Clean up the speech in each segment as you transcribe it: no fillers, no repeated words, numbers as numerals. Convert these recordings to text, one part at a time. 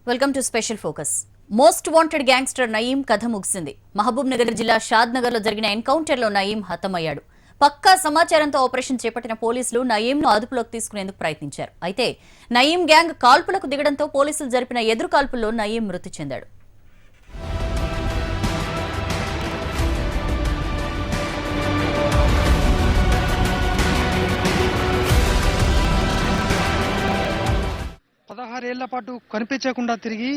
Welcome to special focus. Most wanted gangster Nayeem కథ ముగిసింది. మహబూబ్ నగర్ జిల్లా షాద్ నగర్ లో జరిగిన ఎన్కౌంటర్ లో నయీం హతమయ్యాడు. పక్కా సమాచారంతో ఆపరేషన్ చేపట్టిన పోలీసులు నయీంను అదుపులోకి తీసుకునేందుకు ప్రయత్నించారు. అయితే నయీం గ్యాంగ్ కాల్పులకు దిగడంతో పోలీసులు జరిపిన ఎదురు కాల్పుల్లో నయీం మృతి చెందాడు. ఏళ్ల పాటు కనిపించకుండా తిరిగి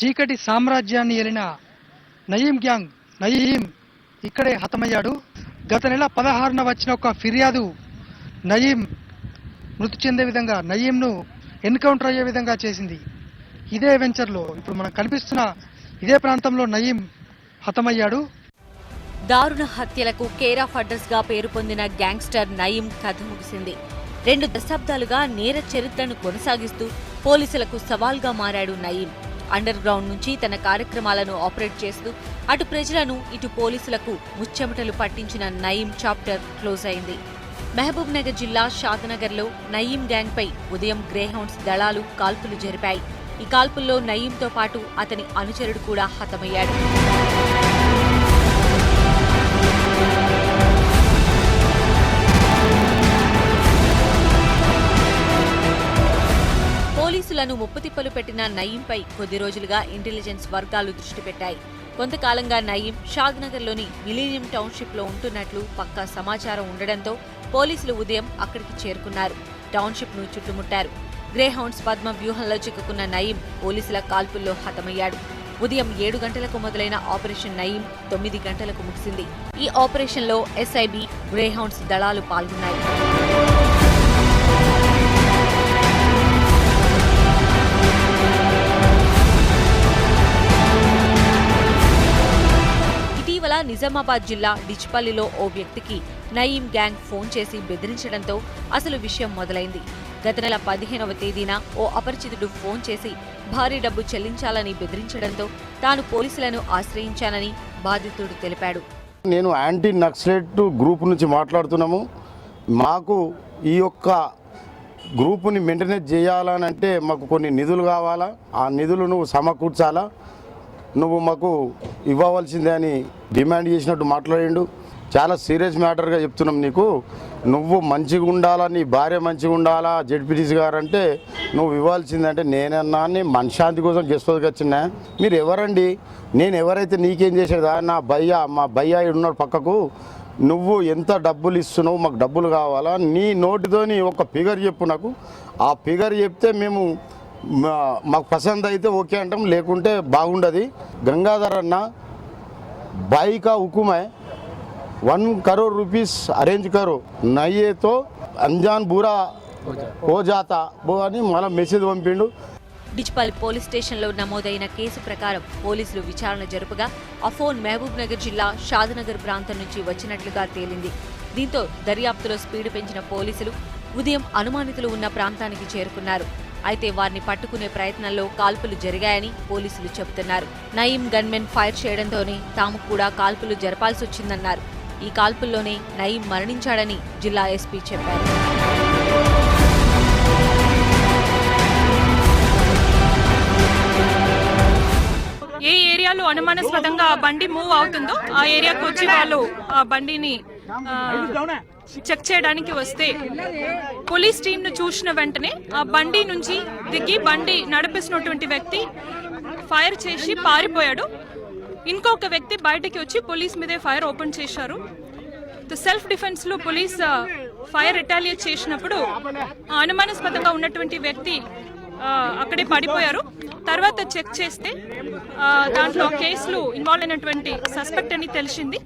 చీకటి సామ్రాజ్యాన్ని ఏలిన నయీం గ్యాంగ్ నయీం ఇక్కడే హతమయ్యాడు. గత నెల 16న వచ్చిన ఒక ఫిర్యాదు నయీం మృతి చెందే విధంగా, నయీంను ఎన్కౌంటర్ అయ్యే విధంగా చేసింది. ఇదే వెంచర్లో ఇప్పుడు మనకు కనిపిస్తున్న ఇదే ప్రాంతంలో నయీం హతమయ్యాడు. దారుణ హత్యలకు కేర్ ఆఫ్ అడ్రస్ గా పేరు పొందిన గ్యాంగ్స్టర్ నయీం కథ ముగిసింది. 2 దశాబ్దాలుగా నేర చరిత్రను కొనసాగిస్తూ పోలీసులకు సవాల్గా మారాడు నయీం. అండర్ గ్రౌండ్ నుంచి తన కార్యక్రమాలను ఆపరేట్ చేస్తూ అటు ప్రజలను ఇటు పోలీసులకు ముచ్చెమటలు పట్టించిన నయీం చాప్టర్ క్లోజ్ అయింది. మహబూబ్ నగర్ జిల్లా షాద్నగర్లో నయీం గ్యాంగ్ పై ఉదయం గ్రేహౌండ్స్ దళాలు కాల్పులు జరిపాయి. ఈ కాల్పుల్లో నయీంతో పాటు అతని అనుచరుడు కూడా హతమయ్యాడు. పోలీసులను ముప్పుతిప్పలు పెట్టిన నయీంపై కొద్ది రోజులుగా ఇంటెలిజెన్స్ వర్గాలు దృష్టి పెట్టాయి. కొంతకాలంగా నయీం షాద్నగర్లోని మిలీనియం టౌన్షిప్లో ఉంటున్నట్లు పక్కా సమాచారం ఉండడంతో పోలీసులు ఉదయం అక్కడికి చేరుకున్నారు. టౌన్షిప్ను చుట్టుముట్టారు. గ్రేహౌండ్స్ పద్మ వ్యూహంలో చిక్కుకున్న నయీం పోలీసుల కాల్పుల్లో హతమయ్యాడు. ఉదయం 7 గంటలకు మొదలైన ఆపరేషన్ నయీం 9 గంటలకు ముగిసింది. ఈ ఆపరేషన్లో ఎస్ఐబి, గ్రేహౌండ్స్ దళాలు పాల్గొన్నాయి. నిజామాబాద్ జిల్లా డిచ్పల్లిలో ఓ వ్యక్తికి నయీం గ్యాంగ్ ఫోన్ చేసి బెదిరించడంతో అసలు విషయం మొదలైంది. గత నెల 15వ తేదీన ఓ అపరిచితుడు ఫోన్ చేసి భారీ డబ్బు చెల్లించాలని బెదిరించడంతో తాను పోలీసులను ఆశ్రయించానని బాధితుడు తెలిపాడు. నేను యాంటీ నక్సలైట్ గ్రూప్ నుంచి మాట్లాడుతున్నాము. మాకు ఈ యొక్క గ్రూపుని మెయింటెనెన్స్ చేయాలనంటే మాకు కొన్ని నిధులు కావాలా, ఆ నిధులు నువ్వు సమకూర్చాలా, నువ్వు మాకు ఇవ్వవలసిందే అని డిమాండ్ చేసినట్టు మాట్లాడిండు. చాలా సీరియస్ మ్యాటర్గా చెప్తున్నాం నీకు. నువ్వు మంచిగా ఉండాలా, నీ భార్య మంచిగా ఉండాలా, జెడ్పీటీసీ గారు అంటే నువ్వు ఇవ్వాల్సిందంటే నేనన్నా మనశ్శాంతి కోసం గెస్ట్కి వచ్చినా. మీరు ఎవరండి, నేను ఎవరైతే నీకేం చేసేదా, నా మా భయ్య ఉన్నాడు పక్కకు, నువ్వు ఎంత డబ్బులు ఇస్తున్నావు, మాకు డబ్బులు కావాలా, నీ నోటితోని ఒక ఫిగర్ చెప్పు నాకు. ఆ ఫిగర్ చెప్తే మేము మాకు పసంద్ అయితే ఓకే అంటాం, లేకుంటే బాగుండదు. గంగాధర్ అన్న బాయి కా Hukum high, 1 crore rupees arrange करो, नहीं तो अंजान बुरा हो जाता అని మళ్ళీ మెసేజ్ పంపిండు. డిచ్పల్లి పోలీస్ స్టేషన్లో నమోదైన కేసు ప్రకారం పోలీసులు విచారణ జరుపగా ఆ ఫోన్ మహబూబ్ నగర్ జిల్లా షాద్నగర్ ప్రాంతం నుంచి వచ్చినట్లుగా తేలింది. దీంతో దర్యాప్తులో స్పీడ్ పెంచిన పోలీసులు ఉదయం అనుమానితులు ఉన్న ప్రాంతానికి చేరుకున్నారు. అయితే వారిని పట్టుకునే ప్రయత్నంలో కాల్పులు జరిగాయని పోలీసులు చెబుతున్నారు. నయీం గన్మెన్ ఫైర్ చేయడంతోనే తాము కూడా కాల్పులు జరపాల్సి వచ్చిందన్నారు. ఈ కాల్పుల్లోనే నయీం మరణించాడని జిల్లా ఎస్పీ చెప్పారు. ఏ ఏరియాలో అనుమానాస్పదంగా ఆ బండి మూవ్ అవుతుందో ఆ ఏరియాకు వచ్చి వాళ్ళు ఆ బండిని చెక్ చేయడానికి వస్తే పోలీస్ టీం ను చూసిన వెంటనే ఆ బండి నుంచి దిగి బండి నడిపిస్తున్నటువంటి వ్యక్తి ఫైర్ చేసి పారిపోయాడు. ఇంకొక వ్యక్తి బయటకి వచ్చి పోలీస్ మీదే ఫైర్ ఓపెన్ చేశారు. సెల్ఫ్ డిఫెన్స్ లో పోలీస్ ఫైర్ రిటాలియేట్ చేసినప్పుడు అనుమానాస్పదంగా ఉన్నటువంటి వ్యక్తి అక్కడే పడిపోయారు. తర్వాత చెక్ చేస్తే దాంట్లో కేసులు ఇన్వాల్వ్ అయినటువంటి సస్పెక్ట్ అని తెలిసింది.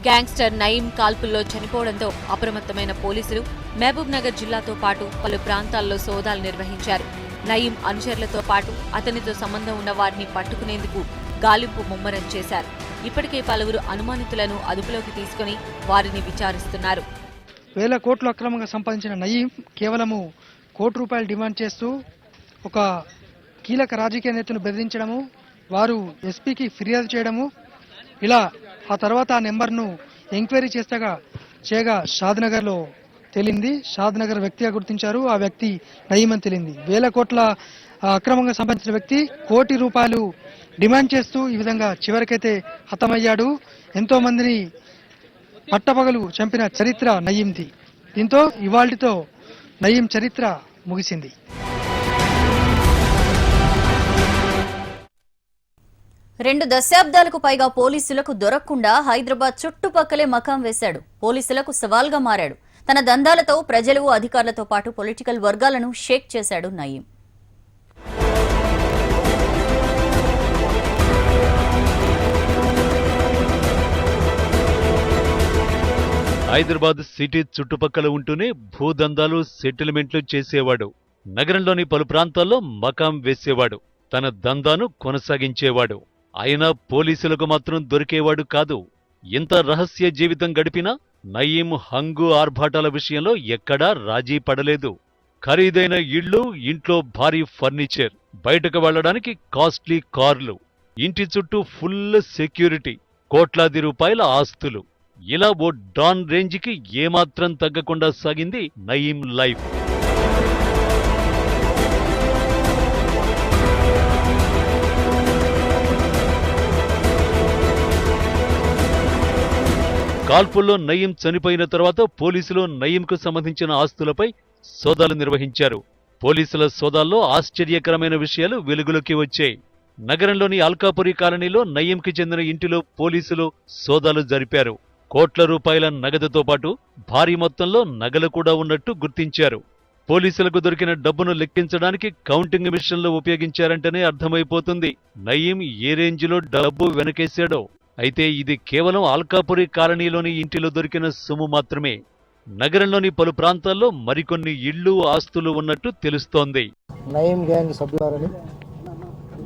గ్యాంగ్స్టర్ నయీం కాల్పుల్లో చనిపోవడంతో అప్రమత్తమైన పోలీసులు మహబూబ్ నగర్ జిల్లాతో పాటు పలు ప్రాంతాల్లో సోదాలు నిర్వహించారు. నయీం అనుచరులతో పాటు అతనితో సంబంధం ఉన్న వారిని పట్టుకునేందుకు గాలింపు ముమ్మరం చేశారు. ఇప్పటికే పలువురు అనుమానితులను అదుపులోకి తీసుకుని వారిని విచారిస్తున్నారు. వేల కోట్లు అక్రమంగా సంపాదించిన నయీం కేవలము ₹1 డిమాండ్ చేస్తూ ఒక కీలక రాజకీయ నేతను బెదిరించడము, వారు ఎస్పీకి ఫిర్యాదు చేయడము, ఇలా ఆ తర్వాత ఆ నెంబర్ను ఎంక్వైరీ చేయగా షాద్నగర్లో తేలింది. షాద్నగర్ వ్యక్తిగా గుర్తించారు. ఆ వ్యక్తి నయీం అని తేలింది. వేల కోట్ల అక్రమంగా సంపాదించిన వ్యక్తి ₹1 కోటి డిమాండ్ చేస్తూ ఈ విధంగా చివరికైతే హతమయ్యాడు. ఎంతో మందిని పట్టపగలు చంపిన చరిత్ర నయీంది. దీంతో ఇవాళ్టితో నయీం చరిత్ర ముగిసింది. రెండు దశాబ్దాలకు పైగా పోలీసులకు దొరకకుండా హైదరాబాద్ చుట్టుపక్కలే మకాం వేశాడు. పోలీసులకు సవాల్గా మారాడు. తన దందాలతో ప్రజలు, అధికారులతో పాటు పొలిటికల్ వర్గాలను షేక్ చేశాడు నయీం. హైదరాబాద్ సిటీ చుట్టుపక్కల ఉంటూనే భూదందాలు, సెటిల్మెంట్లు చేసేవాడు. నగరంలోని పలు ప్రాంతాల్లో మకాం వేసేవాడు. తన దందాను కొనసాగించేవాడు. అయినా పోలీసులకు మాత్రం దొరికేవాడు కాదు. ఇంత రహస్య జీవితం గడిపినా నయీం హంగు ఆర్భాటాల విషయంలో ఎక్కడా రాజీ పడలేదు. ఖరీదైన ఇళ్లు, ఇంట్లో భారీ ఫర్నిచర్, బయటకు వెళ్లడానికి కాస్ట్లీ కార్లు, ఇంటి చుట్టూ ఫుల్ సెక్యూరిటీ, కోట్లాది రూపాయల ఆస్తులు. ఇలా ఓ డాన్ రేంజ్కి ఏమాత్రం తగ్గకుండా సాగింది నయీం లైఫ్. కాల్పుల్లో నయీం చనిపోయిన తర్వాత పోలీసులు నయీంకు సంబంధించిన ఆస్తులపై సోదాలు నిర్వహించారు. పోలీసుల సోదాల్లో ఆశ్చర్యకరమైన విషయాలు వెలుగులోకి వచ్చాయి. నగరంలోని అల్కాపురి కాలనీలో నయీంకి చెందిన ఇంటిలో పోలీసులు సోదాలు జరిపారు. కోట్ల రూపాయల నగదుతో పాటు భారీ మొత్తంలో నగలు కూడా ఉన్నట్టు గుర్తించారు. పోలీసులకు దొరికిన డబ్బును లెక్కించడానికి కౌంటింగ్ మిషన్లు ఉపయోగించారంటేనే అర్థమైపోతుంది నయీం ఏ రేంజ్లో డబ్బు వెనకేశాడో. అయితే ఇది కేవలం అల్కాపురి కాలనీలోని ఇంటిలో దొరికిన సొమ్ము మాత్రమే. నగరంలోని పలు ప్రాంతాల్లో మరికొన్ని ఇళ్లు, ఆస్తులు ఉన్నట్టు తెలుస్తోంది. నయీం గ్యాంగ్ సభ్యులని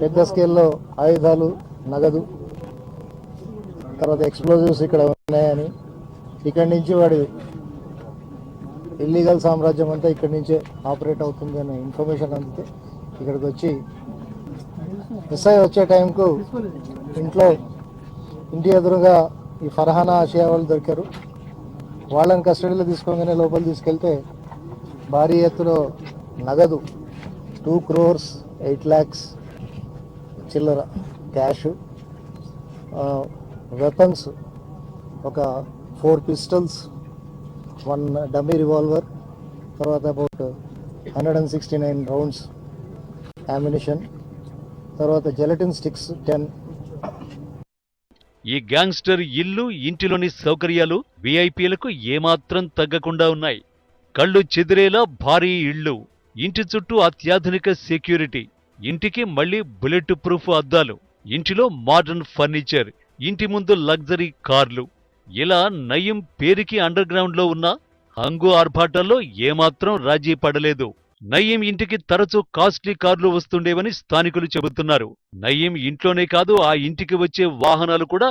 పెద్ద స్కేల్లో ఆయుధాలు, నగదు, తర్వాత ఎక్స్ప్లోజివ్స్ ఇక్కడ ఉన్నాయని, ఇక్కడి నుంచి వాడి ఇల్లీగల్ సామ్రాజ్యం అంతా ఇక్కడి నుంచే ఆపరేట్ అవుతుంది అనే ఇన్ఫర్మేషన్ అందితే ఇక్కడికి వచ్చి ఎస్ఐ వచ్చే టైంకు ఇంటి ఎదురుగా ఈ ఫర్హానా ఆసియా వాళ్ళు దొరికారు. వాళ్ళని కస్టడీలో తీసుకోగానే లోపల తీసుకెళ్తే భారీ ఎత్తులో నగదు 2 crores 8 lakhs చిల్లర క్యాష్, వెపన్స్ ఒక 4 pistols, 1 డమ్మీ రివాల్వర్, తర్వాత అబౌట్ 169 rounds ammunition, తర్వాత జెలటిన్ స్టిక్స్ 10. ఈ గ్యాంగ్స్టర్ ఇల్లు, ఇంటిలోని సౌకర్యాలు వీఐపీలకు ఏమాత్రం తగ్గకుండా ఉన్నాయి. కళ్ళు చెదిరేలా భారీ ఇళ్లు, ఇంటి చుట్టూ అత్యాధునిక సెక్యూరిటీ, ఇంటికి మళ్లీ బుల్లెట్ ప్రూఫ్ అద్దాలు, ఇంటిలో మోడర్న్ ఫర్నిచర్, ఇంటి ముందు లగ్జరీ కార్లు. ఇలా నయీం పేరుకి అండర్ గ్రౌండ్లో ఉన్న హంగు ఆర్భాటాల్లో ఏమాత్రం రాజీ పడలేదు. నయీం ఇంటికి తరచూ కాస్ట్లీ కార్లు వస్తుండేవని స్థానికులు చెబుతున్నారు. నయీం ఇంట్లోనే కాదు, ఆ ఇంటికి వచ్చే వాహనాలు కూడా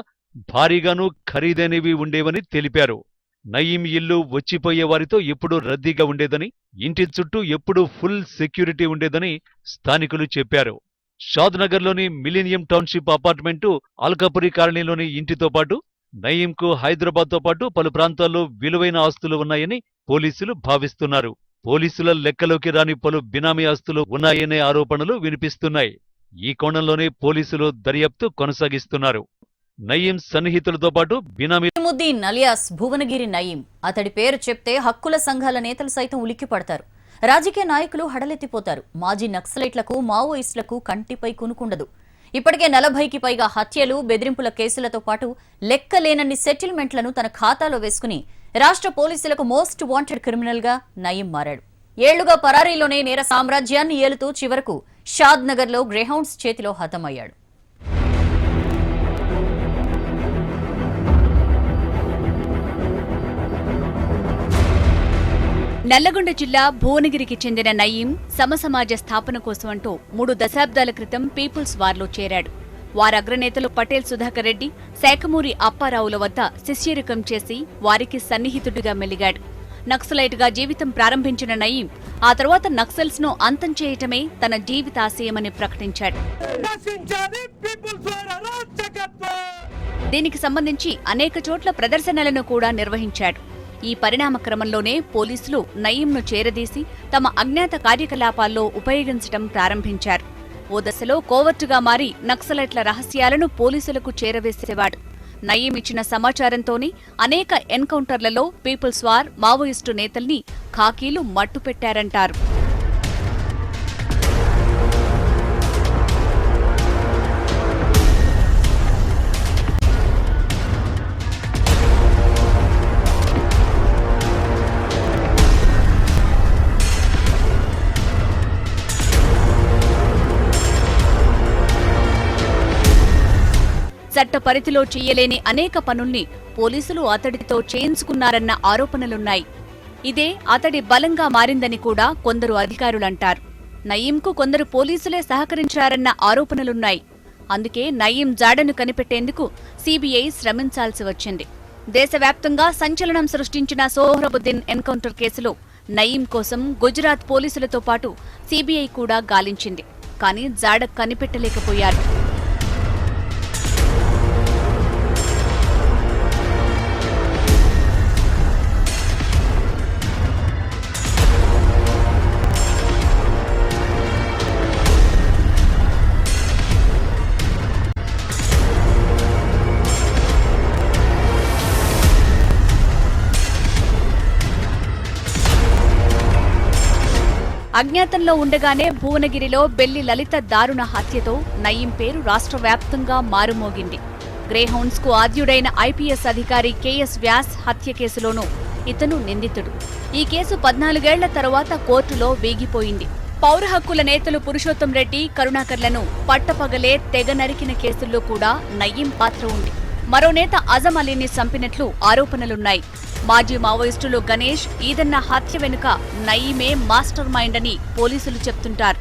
భారీగానూ ఖరీదైనవి ఉండేవని తెలిపారు. నయీం ఇల్లు వచ్చిపోయే వారితో ఎప్పుడూ రద్దీగా ఉండేదని, ఇంటి చుట్టూ ఎప్పుడూ ఫుల్ సెక్యూరిటీ ఉండేదని స్థానికులు చెప్పారు. షాద్నగర్లోని మిలీనియం టౌన్షిప్ అపార్ట్మెంటు, అల్కాపురి కాలనీలోని ఇంటితో పాటు నయీంకు హైదరాబాద్తో పాటు పలు ప్రాంతాల్లో విలువైన ఆస్తులు ఉన్నాయని పోలీసులు భావిస్తున్నారు. పోలీసుల లెక్కలోకి రాని పలు బినామీ ఆస్తులు ఉన్నాయనే ఆరోపణలు వినిపిస్తున్నాయి. ఈ కోణంలోనే పోలీసులు దర్యాప్తు కొనసాగిస్తున్నారు. నయీం సన్నిహితులతో పాటు బినామీ నయీముద్దీన్ అలియాస్ భువనగిరి నయీం. అతడి పేరు చెప్తే హక్కుల సంఘాల నేతలు సైతం ఉలిక్కిపడతారు. రాజకీయ నాయకులు హడలెత్తిపోతారు. మాజీ నక్సలైట్లకు, మావోయిస్టులకు కంటిపై కునుకుండదు. ఇప్పటికే 40కి పైగా హత్యలు, బెదిరింపుల కేసులతో పాటు లెక్కలేనన్ని సెటిల్మెంట్లను తన ఖాతాలో వేసుకుని రాష్ట్ర పోలీసులకు మోస్ట్ వాంటెడ్ క్రిమినల్ గా నయీం మారాడు. ఏళ్లుగా పరారీలోనే నేర సామ్రాజ్యాన్ని ఏలుతూ చివరకు షాద్ నగర్ లో గ్రేహౌండ్స్ చేతిలో హతమయ్యాడు. నల్లగొండ జిల్లా భువనగిరికి చెందిన నయీం సమసమాజ స్థాపన కోసం అంటూ 3 దశాబ్దాల క్రితం పీపుల్స్ వార్లో చేరాడు. వారి అగ్రనేతలు పటేల్ సుధాకర్ రెడ్డి, శాఖమూరి అప్పారావుల వద్ద శిష్యరికం చేసి వారికి సన్నిహితుడిగా మెలిగాడు. నక్సలైట్గా జీవితం ప్రారంభించిన నయీం ఆ తర్వాత నక్సల్స్ ను అంతం చేయటమే తన జీవితాశయమని ప్రకటించాడు. దీనికి సంబంధించి అనేక చోట్ల ప్రదర్శనలను కూడా నిర్వహించాడు. ఈ పరిణామ క్రమంలోనే పోలీసులు నయీంను చేరదీసి తమ అజ్ఞాత కార్యకలాపాల్లో ఉపయోగించడం ప్రారంభించారు. ఓ దశలో కోవర్టుగా మారి నక్సలైట్ల రహస్యాలను పోలీసులకు చేరవేసేవాడు. నయీం ఇచ్చిన సమాచారంతోనే అనేక ఎన్కౌంటర్లలో పీపుల్స్ వార్ మావోయిస్టు నేతల్ని ఖాకీలు మట్టుపెట్టారంటారు. చట్ట పరిధిలో చెయ్యలేని అనేక పనుల్ని పోలీసులు అతడితో చేయించుకున్నారన్న ఆరోపణలున్నాయి. ఇదే అతడి బలంగా మారిందని కూడా కొందరు అధికారులంటారు. నయీంకు కొందరు పోలీసులే సహకరించారన్న ఆరోపణలున్నాయి. అందుకే నయీం జాడను కనిపెట్టేందుకు సీబీఐ శ్రమించాల్సి వచ్చింది. దేశవ్యాప్తంగా సంచలనం సృష్టించిన సోహ్రబుద్దీన్ ఎన్కౌంటర్ కేసులో నయీం కోసం గుజరాత్ పోలీసులతో పాటు సీబీఐ కూడా గాలించింది. కానీ జాడ కనిపెట్టలేకపోయారు. అజ్ఞాతంలో ఉండగానే భువనగిరిలో బెల్లి లలిత దారుణ హత్యతో నయీం పేరు రాష్ట్ర వ్యాప్తంగా మారుమోగింది. గ్రేహౌండ్స్ కు ఆద్యుడైన ఐపీఎస్ అధికారి కేఎస్ వ్యాస్ హత్య కేసులోనూ ఇతను నిందితుడు. ఈ కేసు 14 ఏళ్ల తరువాత కోర్టులో వేగిపోయింది. పౌర హక్కుల నేతలు పురుషోత్తం రెడ్డి, కరుణాకర్లను పట్టపగలే తెగ నరికిన కేసుల్లో కూడా నయీం పాత్ర ఉంది. మరో నేత అజం అలీని చంపినట్లు ఆరోపణలున్నాయి. మాజీ మావోయిస్టులు గణేష్, ఈదన్న హత్య వెనుక నయీమే మాస్టర్ మైండ్ అని పోలీసులు చెప్తుంటారు.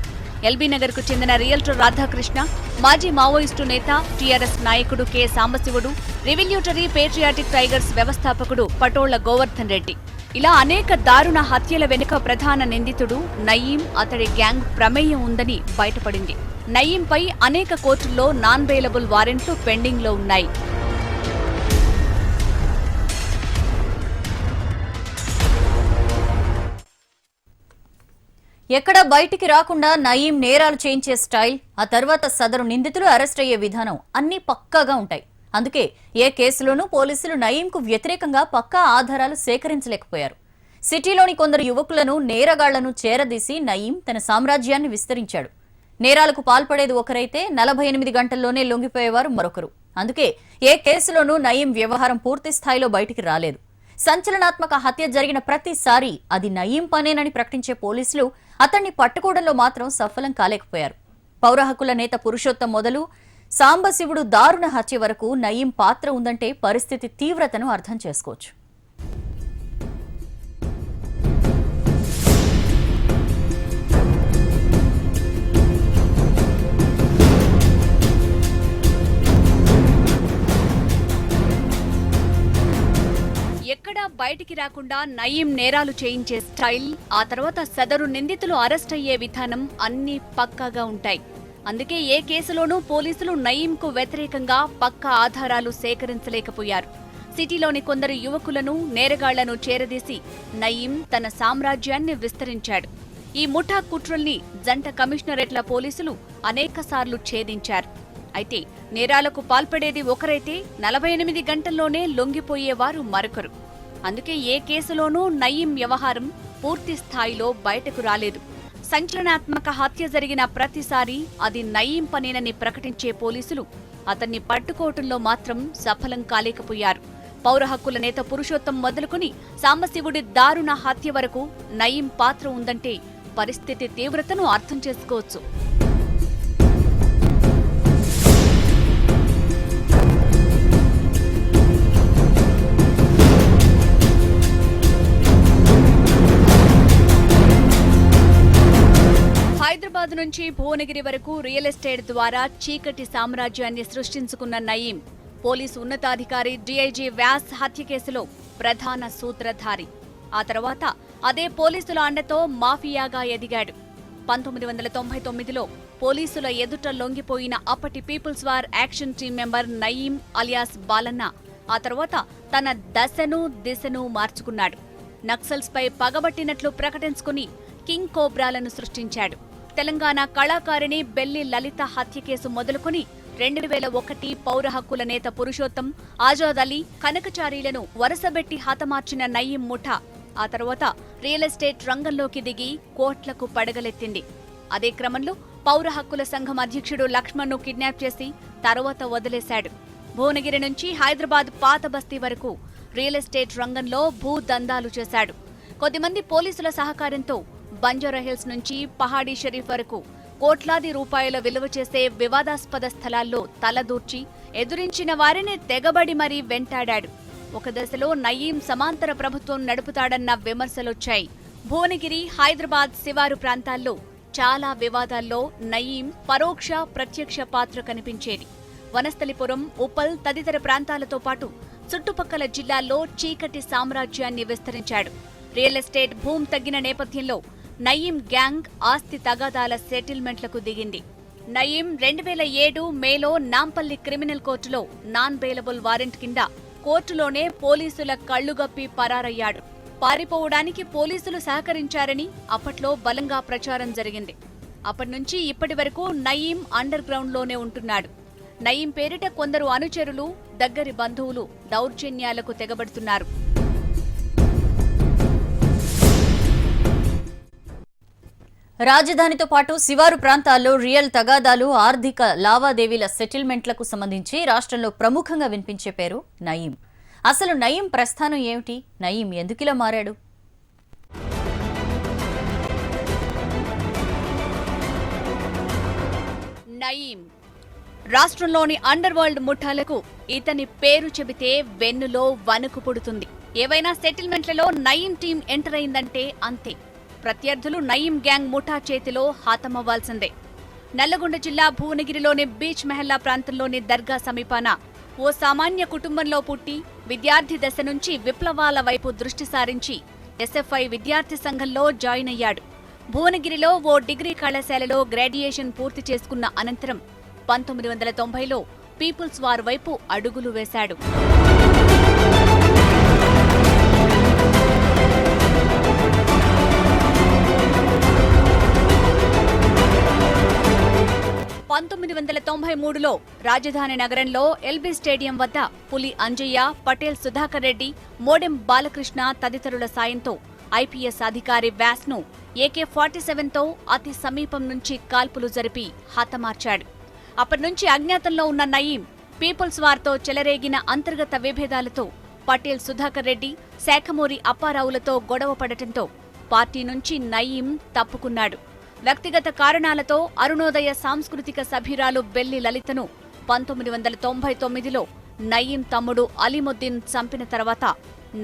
ఎల్బీనగర్ కు చెందిన రియల్టర్ రాధాకృష్ణ, మాజీ మావోయిస్టు నేత టీఆర్ఎస్ నాయకుడు కె సాంబశివుడు, రెవల్యూటరీ పేట్రియాటిక్ టైగర్స్ వ్యవస్థాపకుడు పటోళ్ల గోవర్ధన్ రెడ్డి, ఇలా అనేక దారుణ హత్యల వెనుక ప్రధాన నిందితుడు నయీం, అతడి గ్యాంగ్ ప్రమేయం ఉందని బయటపడింది. నయీంపై అనేక కోర్టుల్లో నాన్ బెయిలబుల్ వారెంట్లు పెండింగ్లో ఉన్నాయి. ఎక్కడా బయటికి రాకుండా నయీం నేరాలు చేయించే స్టైల్, ఆ తర్వాత సదరు నిందితులు అరెస్ట్ అయ్యే విధానం అన్నీ పక్కాగా ఉంటాయి. అందుకే ఏ కేసులోనూ పోలీసులు నయీంకు వ్యతిరేకంగా పక్కా ఆధారాలు సేకరించలేకపోయారు. సిటీలోని కొందరు యువకులను, నేరగాళ్లను చేరదీసి నయీం తన సామ్రాజ్యాన్ని విస్తరించాడు. నేరాలకు పాల్పడేది ఒకరైతే 48 గంటల్లోనే లొంగిపోయేవారు మరొకరు. అందుకే ఏ కేసులోనూ నయీం వ్యవహారం పూర్తి స్థాయిలో బయటికి రాలేదు. సంచలనాత్మక హత్య జరిగిన ప్రతిసారి అది నయీం పనేనని ప్రకటించే పోలీసులు అతన్ని పట్టుకోవడంలో మాత్రం సఫలం కాలేకపోయారు. పౌర హక్కుల నేత పురుషోత్తం మొదలు సాంబశివుడు దారుణ హత్య వరకు నయీం పాత్ర ఉందంటే పరిస్థితి తీవ్రతను అర్థం చేసుకోవచ్చు. ఎక్కడా బయటికి రాకుండా నయీం నేరాలు చేయించే స్టైల్, ఆ తర్వాత సదరు నిందితులు అరెస్ట్ అయ్యే విధానం అన్నీ పక్కాగా ఉంటాయి. అందుకే ఏ కేసులోనూ పోలీసులు నయీంకు వ్యతిరేకంగా పక్కా ఆధారాలు సేకరించలేకపోయారు. సిటీలోని కొందరు యువకులను, నేరగాళ్లను చేరదీసి నయీం తన సామ్రాజ్యాన్ని విస్తరించాడు. ఈ ముఠా కుట్రల్ని జంట కమిషనరేట్ల పోలీసులు అనేకసార్లు ఛేదించారు. అయితే నేరాలకు పాల్పడేది ఒకరైతే 48 గంటల్లోనే లొంగిపోయేవారు మరొకరు. అందుకే ఏ కేసులోనూ నయీం వ్యవహారం పూర్తి స్థాయిలో బయటకు రాలేదు. సంచలనాత్మక హత్య జరిగిన ప్రతిసారి అది నయీం పనేనని ప్రకటించే పోలీసులు అతన్ని పట్టుకోవటంలో మాత్రం సఫలం కాలేకపోయారు. పౌర హక్కుల నేత పురుషోత్తం మొదలుకొని సాంబశివుడి దారుణ హత్య వరకు నయీం పాత్ర ఉందంటే పరిస్థితి తీవ్రతను అర్థం చేసుకోవచ్చు. హైదరాబాద్ నుంచి భువనగిరి వరకు రియల్ ఎస్టేట్ ద్వారా చీకటి సామ్రాజ్యాన్ని సృష్టించుకున్న నయీం, పోలీసు ఉన్నతాధికారి డీఐజీ వ్యాస్ హత్య కేసులో ప్రధాన సూత్రధారి. ఆ తర్వాత అదే పోలీసుల అండతో మాఫియాగా ఎదిగాడు. 1999లో పోలీసుల ఎదుట లొంగిపోయిన అప్పటి people's war action team member Nayeem alias Balanna ఆ తర్వాత తన దశను దిశను మార్చుకున్నాడు. నక్సల్స్పై పగబట్టినట్లు ప్రకటించుకుని కింగ్ కోబ్రాలను సృష్టించాడు. తెలంగాణ కళాకారిణి బెల్లి లలిత హత్య కేసు మొదలుకొని 2001 పౌర హక్కుల నేత పురుషోత్తం, ఆజాద్ అలీ, కనకచారీలను వరుసబెట్టి హతమార్చిన నయీం ముఠా ఆ తర్వాత రియల్ ఎస్టేట్ రంగంలోకి దిగి కోట్లకు పడగలెత్తింది. అదే క్రమంలో పౌర హక్కుల సంఘం అధ్యక్షుడు లక్ష్మణ్ను కిడ్నాప్ చేసి తర్వాత వదిలేశాడు. భువనగిరి నుంచి హైదరాబాద్ పాత బస్తీ వరకు రియల్ ఎస్టేట్ రంగంలో భూదందాలు చేశాడు. కొద్దిమంది పోలీసుల సహకారంతో బంజారాహిల్స్ నుంచి పహాడీ షరీఫ్ వరకు కోట్లాది రూపాయల విలువ చేసే వివాదాస్పద స్థలాల్లో తలదూర్చి ఎదురించిన వారిని తెగబడి మరీ వెంటాడాడు. ఒక దశలో నయీం సమాంతర ప్రభుత్వం నడుపుతాడన్న విమర్శలొచ్చాయి. భువనగిరి, హైదరాబాద్ శివారు ప్రాంతాల్లో చాలా వివాదాల్లో నయీం పరోక్ష, ప్రత్యక్ష పాత్ర కనిపించేది. వనస్థలిపురం, ఉప్పల్ తదితర ప్రాంతాలతో పాటు చుట్టుపక్కల జిల్లాల్లో చీకటి సామ్రాజ్యాన్ని విస్తరించాడు. రియల్ ఎస్టేట్ భూమి తగ్గిన నేపథ్యంలో నయీం గ్యాంగ్ ఆస్తి తగాదాల సెటిల్మెంట్లకు దిగింది. నయీం 2007 మేలో నాంపల్లి క్రిమినల్ కోర్టులో నాన్ బెయిలబుల్ వారెంట్ కింద కోర్టులోనే పోలీసుల కళ్లుగప్పి పరారయ్యాడు. పారిపోవడానికి పోలీసులు సహకరించారని అప్పట్లో బలంగా ప్రచారం జరిగింది. అప్పటినుంచి ఇప్పటి వరకు నయీం అండర్ గ్రౌండ్లోనే ఉంటున్నాడు. నయీం పేరిట కొందరు అనుచరులు, దగ్గరి బంధువులు దౌర్జన్యాలకు తెగబడుతున్నారు. రాజధానితో పాటు శివారు ప్రాంతాల్లో రియల్ తగాదాలు, ఆర్థిక లావాదేవీల సెటిల్మెంట్లకు సంబంధించి రాష్ట్రంలో ప్రముఖంగా వినిపించే పేరు నయీం. అసలు నయీం ప్రస్థానం ఏమిటి? నయీం ఎందుకిలా మారాడు? నయీం రాష్ట్రంలోని అండర్ వరల్డ్ ముఠాలకు ఇతని పేరు చెబితే వెన్నులో వణుకు పుడుతుంది. ఏవైనా సెటిల్మెంట్లలో నయీం టీం ఎంటర్ అయిందంటే అంతే. ప్రత్యర్థులు నయీం గ్యాంగ్ ముఠా చేతిలో హతమవ్వాల్సిందే. నల్లగొండ జిల్లా భువనగిరిలోని బీచ్ మెహల్లా ప్రాంతంలోని దర్గా సమీపాన ఓ సామాన్య కుటుంబంలో పుట్టి విద్యార్థి దశ నుంచి విప్లవాల వైపు దృష్టి సారించి ఎస్ఎఫ్ఐ విద్యార్థి సంఘంలో జాయిన్ అయ్యాడు. భువనగిరిలో ఓ డిగ్రీ కళాశాలలో గ్రాడ్యుయేషన్ పూర్తి చేసుకున్న అనంతరం 1990లో పీపుల్స్ వార్ వైపు అడుగులు వేశాడు. లో రాజధాని నగరంలో ఎల్బీ స్టేడియం వద్ద పులి అంజయ్య, పటేల్ సుధాకర్ రెడ్డి, మోడెం బాలకృష్ణ తదితరుల సాయంతో ఐపీఎస్ అధికారి వ్యాస్ను AK-47తో అతి సమీపం నుంచి కాల్పులు జరిపి హతమార్చాడు. అప్పటినుంచి అజ్ఞాతంలో ఉన్న నయీం పీపుల్స్ వార్తో చెలరేగిన అంతర్గత విభేదాలతో పటేల్ సుధాకర్ రెడ్డి, శాఖమూరి అప్పారావులతో గొడవ పడటంతో పార్టీ నుంచి నయీం తప్పుకున్నాడు. వ్యక్తిగత కారణాలతో అరుణోదయ సాంస్కృతిక సభ్యురాలు బెల్లి లలితను 1999లో నయీం తమ్ముడు అలీముద్దీన్ చంపిన తర్వాత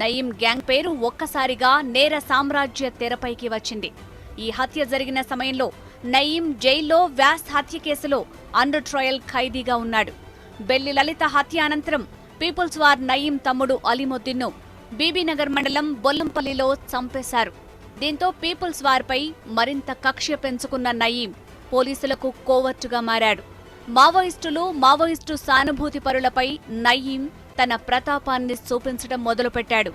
నయీం గ్యాంగ్ పేరు ఒక్కసారిగా నేర సామ్రాజ్య తెరపైకి వచ్చింది. ఈ హత్య జరిగిన సమయంలో నయీం జైల్లో వ్యాస్ హత్య కేసులో అండర్ ట్రయల్ ఖైదీగా ఉన్నాడు. బెల్లి లలిత హత్య అనంతరం పీపుల్స్ వార్ నయీం తమ్ముడు అలీముద్దీన్ను బీబీనగర్ మండలం బొల్లంపల్లిలో చంపేశారు. దీంతో పీపుల్స్ వార్పై మరింత కక్ష పెంచుకున్న నయీం పోలీసులకు కోవర్టుగా మారాడు. మావోయిస్టు సానుభూతి పరులపై నయీం తన ప్రతాపాన్ని చూపించడం మొదలుపెట్టాడు.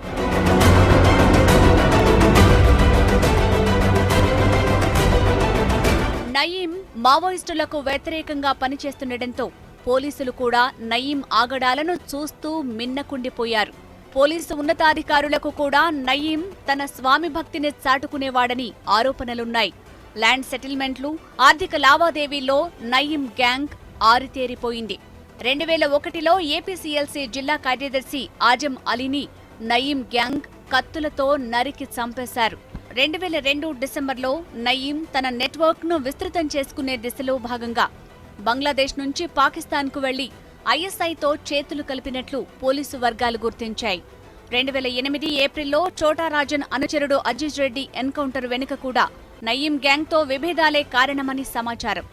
నయీం మావోయిస్టులకు వ్యతిరేకంగా పనిచేస్తుండటంతో పోలీసులు కూడా నయీం ఆగడాలను చూస్తూ మిన్నకుండిపోయారు. పోలీసు ఉన్నతాధికారులకు కూడా నయీం తన స్వామి భక్తిని చాటుకునేవాడని ఆరోపణలున్నాయి. ల్యాండ్ సెటిల్మెంట్లు, ఆర్థిక లావాదేవీల్లో నయీం గ్యాంగ్ ఆరితేరిపోయింది. 2001లో ఏపీసీఎల్సీ జిల్లా కార్యదర్శి ఆజం అలీని నయీం గ్యాంగ్ కత్తులతో నరికి చంపేశారు. 2002 డిసెంబర్లో నయీం తన నెట్వర్క్ను విస్తృతం చేసుకునే దిశలో భాగంగా బంగ్లాదేశ్ నుంచి పాకిస్తాన్కు వెళ్లి ఐఎస్ఐతో చేతులు కలిపినట్లు పోలీసు వర్గాలు గుర్తించాయి. 2008 ఏప్రిల్లో చోటారాజన్ అనుచరుడు అజీజ్ రెడ్డి ఎన్కౌంటర్ వెనుక కూడా నయీం గ్యాంగ్తో విభేదాలే కారణమని సమాచారం.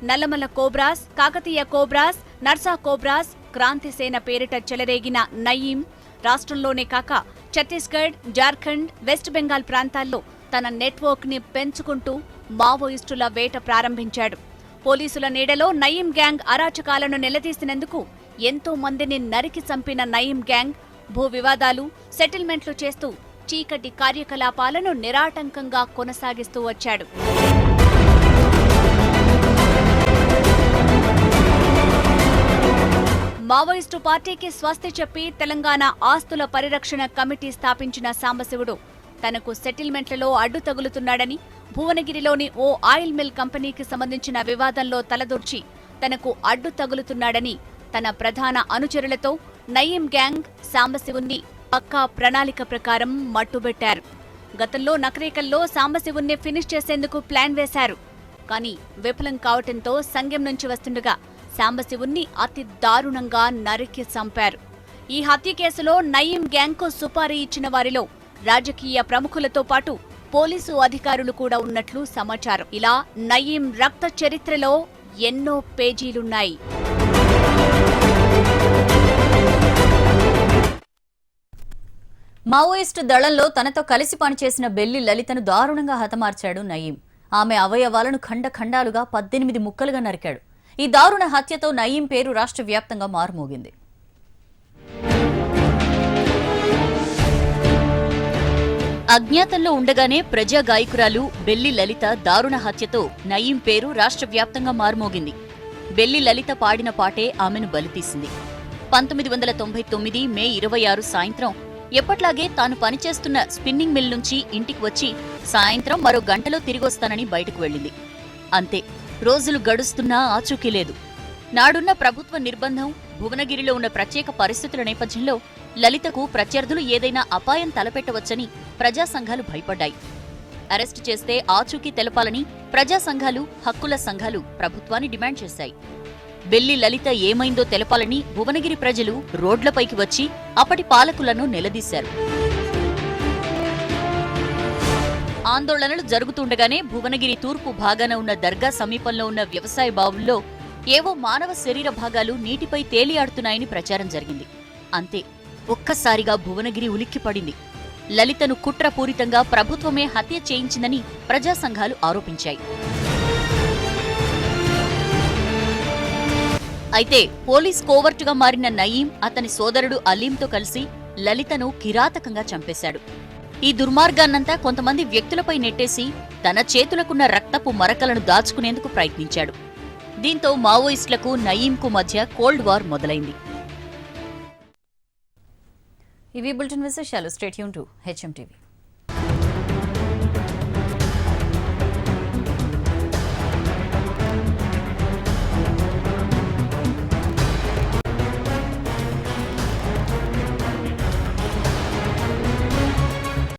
Nallamala cobras, Kakatiya cobras, Narsa cobras, Krantisena పేరిట చెలరేగిన నయీం రాష్ట్రంలోనే కాక ఛత్తీస్గఢ్, జార్ఖండ్, వెస్ట్ బెంగాల్ ప్రాంతాల్లో తన నెట్వర్క్ ని పెంచుకుంటూ మావోయిస్టుల వేట ప్రారంభించాడు. పోలీసుల నీడలో నయీం గ్యాంగ్ అరాచకాలను నిలదీసినందుకు ఎంతో మందిని నరికి చంపిన నయీం గ్యాంగ్ భూ వివాదాలు, సెటిల్మెంట్లు చేస్తూ చీకటి కార్యకలాపాలను నిరాటంకంగా కొనసాగిస్తూ వచ్చాడు. మావోయిస్టు పార్టీకి స్వస్తి చెప్పి తెలంగాణ ఆస్తుల పరిరక్షణ కమిటీ స్థాపించిన సాంబశివుడు తనకు సెటిల్మెంట్లలో అడ్డు తగులుతున్నాడని, భువనగిరిలోని ఓ ఆయిల్ మిల్ కంపెనీకి సంబంధించిన వివాదంలో తలదూర్చి తనకు అడ్డు తగులుతున్నాడని తన ప్రధాన అనుచరులతో నయీం గ్యాంగ్ సాంబశివుణ్ణి పక్కా ప్రణాళిక ప్రకారం మట్టుబెట్టారు. గతంలో నకరేకల్లో సాంబశివుణ్ణి ఫినిష్ చేసేందుకు ప్లాన్ వేశారు. కానీ విఫలం కావటంతో సంఘం నుంచి వస్తుండగా సాంబశివుణ్ణి అతి దారుణంగా నరికి చంపారు. ఈ హత్య కేసులో నయీం గ్యాంగ్కు సుపారీ ఇచ్చిన వారిలో రాజకీయ ప్రముఖులతో పాటు పోలీసు అధికారులు కూడా ఉన్నట్లు సమాచారం. ఇలా నయీం రక్త చరిత్రలో ఎన్నో పేజీలున్నాయి. మావోయిస్టు దళంలో తనతో కలిసి పనిచేసిన బెల్లి లలితను దారుణంగా హతమార్చాడు నయీం. ఆమె అవయవాలను ఖండాలుగా 18 ముక్కలుగా నరికాడు. ఈ దారుణ హత్యతో నయీం పేరు రాష్ట్ర వ్యాప్తంగా మారుమోగింది. అజ్ఞాతంలో ఉండగానే ప్రజా గాయకురాలు బెల్లి లలిత దారుణ హత్యతో నయీం పేరు రాష్ట్ర వ్యాప్తంగా మారుమోగింది. బెల్లి లలిత పాడిన పాటే ఆమెను బలితీసింది. 1999 మే 26 సాయంత్రం ఎప్పట్లాగే తాను పనిచేస్తున్న స్పిన్నింగ్ మిల్ నుంచి ఇంటికి వచ్చి సాయంత్రం మరో గంటలో తిరిగొస్తానని బయటకు వెళ్ళింది. అంతే, రోజులు గడుస్తున్నా ఆచూకీ లేదు. నాడున్న ప్రభుత్వ నిర్బంధం, భువనగిరిలో ఉన్న ప్రత్యేక పరిస్థితుల నేపథ్యంలో లలితకు ప్రత్యర్థులు ఏదైనా అపాయం తలపెట్టవచ్చని ప్రజా సంఘాలు భయపడ్డాయి. అరెస్టు చేస్తే ఆచూకీ తెలపాలని ప్రజా సంఘాలు, హక్కుల సంఘాలు ప్రభుత్వాన్ని డిమాండ్ చేశాయి. బెల్లి లలిత ఏమైందో తెలపాలని భువనగిరి ప్రజలు రోడ్లపైకి వచ్చి అప్పటి పాలకులను నిలదీశారు. ఆందోళనలు జరుగుతుండగానే భువనగిరి తూర్పు భాగాన ఉన్న దర్గా సమీపంలో ఉన్న వ్యవసాయ బావుల్లో ఏవో మానవ శరీర భాగాలు నీటిపై తేలియాడుతున్నాయని ప్రచారం జరిగింది. అంతే, ఒక్కసారిగా భువనగిరి ఉలిక్కిపడింది. లలితను కుట్రపూరితంగా ప్రభుత్వమే హత్య చేయించిందని ప్రజా సంఘాలు ఆరోపించాయి. అయితే పోలీస్ కోవర్టుగా మారిన నయీం, అతని సోదరుడు అలీంతో కలిసి లలితను కిరాతకంగా చంపేశాడు. ఈ దుర్మార్గాన్నంతా కొంతమంది వ్యక్తులపై నెట్టేసి తన చేతులకున్న రక్తపు మరకలను దాచుకునేందుకు ప్రయత్నించాడు. దీంతో మావోయిస్టులకు నయీంకు మధ్య కోల్డ్ వార్ మొదలైంది. ఇవి బులెటిన్ విశేషాలు. Stay tune to HM TV.